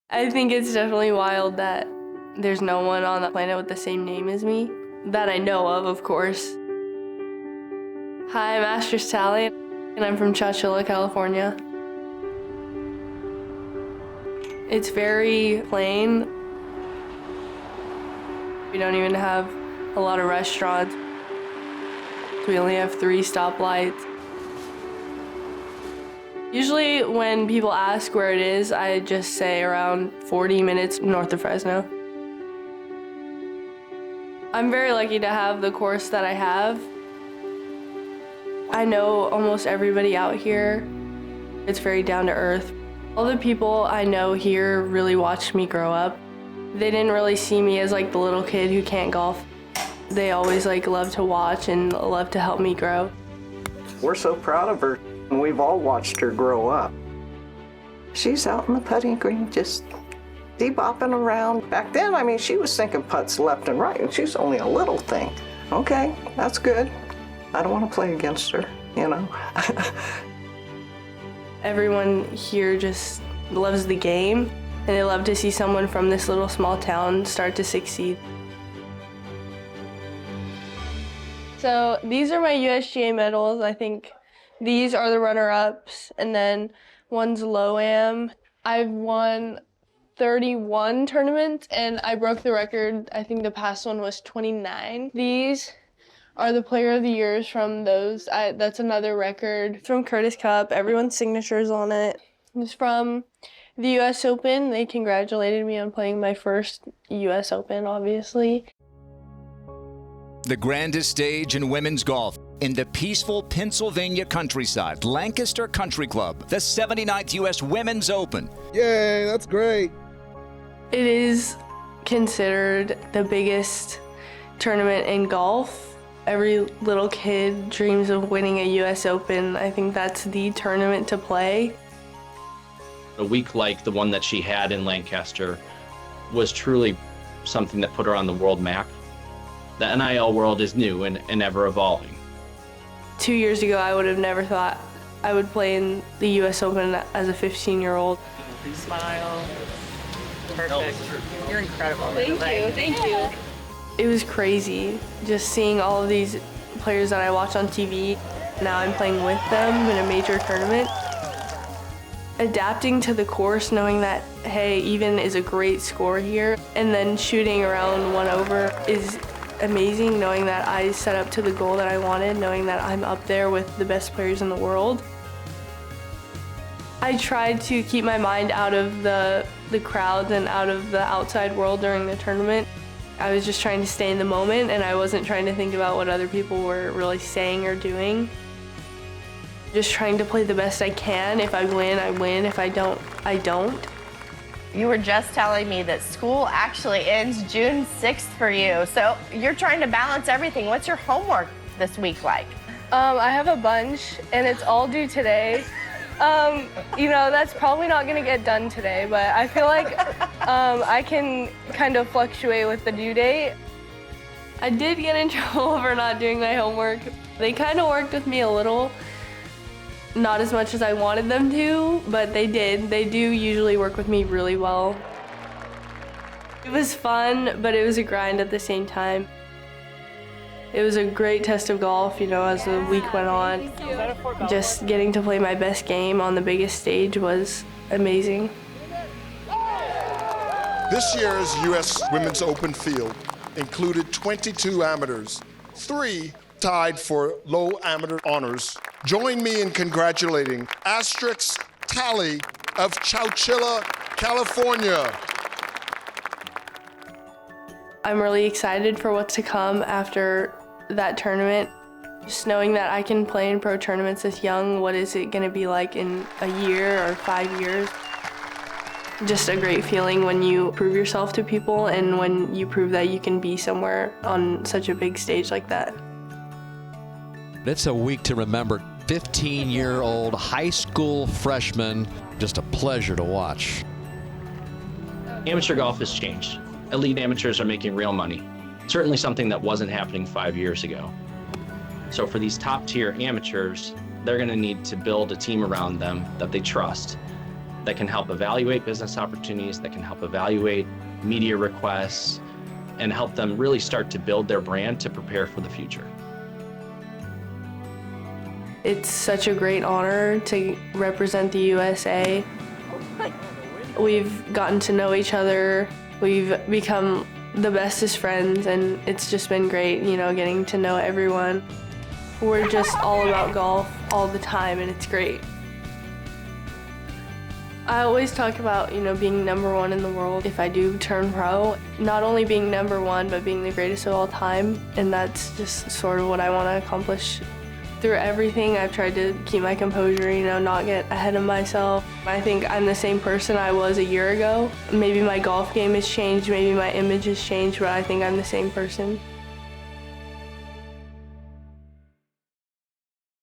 I think it's definitely wild that there's no one on the planet with the same name as me, that I know of course. Hi, I'm Asterisk Talley, and I'm from Chowchilla, California. It's very plain. We don't even have a lot of restaurants. We only have 3 stoplights. Usually when people ask where it is, I just say around 40 minutes north of Fresno. I'm very lucky to have the course that I have. I know almost everybody out here. It's very down to earth. All the people I know here really watched me grow up. They didn't really see me as like the little kid who can't golf. They always love to watch and love to help me grow. We're so proud of her, and we've all watched her grow up. She's out in the putting green just de-bopping around. Back then, I mean, she was sinking putts left and right, and she's only a little thing. Okay, that's good. I don't want to play against her, you know. Everyone here just loves the game, and they love to see someone from this little small town start to succeed. So these are my USGA medals. I think these are the runner-ups, and then one's low-am. I've won 31 tournaments, and I broke the record. I think the past one was 29. These are the Player of the Years from those. That's another record. It's from Curtis Cup. Everyone's signatures on it. It's from the U.S. Open. They congratulated me on playing my first U.S. Open, obviously. The grandest stage in women's golf in the peaceful Pennsylvania countryside, Lancaster Country Club, the 79th U.S. Women's Open. Yay, that's great. It is considered the biggest tournament in golf. Every little kid dreams of winning a U.S. Open. I think that's the tournament to play. A week like the one that she had in Lancaster was truly something that put her on the world map. The NIL world is new and ever evolving. 2 years ago, I would have never thought I would play in the U.S. Open as a 15-year-old. Smile. Perfect. You're incredible. Thank you. It was crazy just seeing all of these players that I watch on TV. Now I'm playing with them in a major tournament. Adapting to the course, knowing that, hey, even is a great score here, and then shooting around 1 over is amazing, knowing that I set up to the goal that I wanted, knowing that I'm up there with the best players in the world. I tried to keep my mind out of the crowds and out of the outside world during the tournament. I was just trying to stay in the moment, and I wasn't trying to think about what other people were really saying or doing. Just trying to play the best I can. If I win, I win. If I don't, I don't. You were just telling me that school actually ends June 6th for you. So you're trying to balance everything. What's your homework this week like? I have a bunch, and it's all due today. You know, that's probably not gonna get done today, but I feel like I can kind of fluctuate with the due date. I did get in trouble for not doing my homework. They kind of worked with me a little. Not as much as I wanted them to, but they did. They do usually work with me really well. It was fun, but it was a grind at the same time. It was a great test of golf, you know, as the week went on. Just getting to play my best game on the biggest stage was amazing. This year's U.S. Women's Open field included 22 amateurs, 3 tied for low amateur honors. Join me in congratulating Asterisk Talley of Chowchilla, California. I'm really excited for what's to come after that tournament. Just knowing that I can play in pro tournaments this young, what is it gonna be like in a year or 5 years? Just a great feeling when you prove yourself to people and when you prove that you can be somewhere on such a big stage like that. It's a week to remember. 15-year-old high school freshman, just a pleasure to watch. Amateur golf has changed. Elite amateurs are making real money. Certainly something that wasn't happening 5 years ago. So for these top tier amateurs, they're gonna need to build a team around them that they trust. that can help evaluate business opportunities, that can help evaluate media requests, and help them really start to build their brand to prepare for the future. It's such a great honor to represent the USA. We've gotten to know each other. We've become the bestest friends, and it's just been great, you know, getting to know everyone. We're just all about golf all the time, and it's great. I always talk about, you know, being #1 in the world if I do turn pro. Not only being #1, but being the greatest of all time, and that's just sort of what I want to accomplish. Through everything, I've tried to keep my composure, you know, not get ahead of myself. I think I'm the same person I was a year ago. Maybe my golf game has changed, maybe my image has changed, but I think I'm the same person.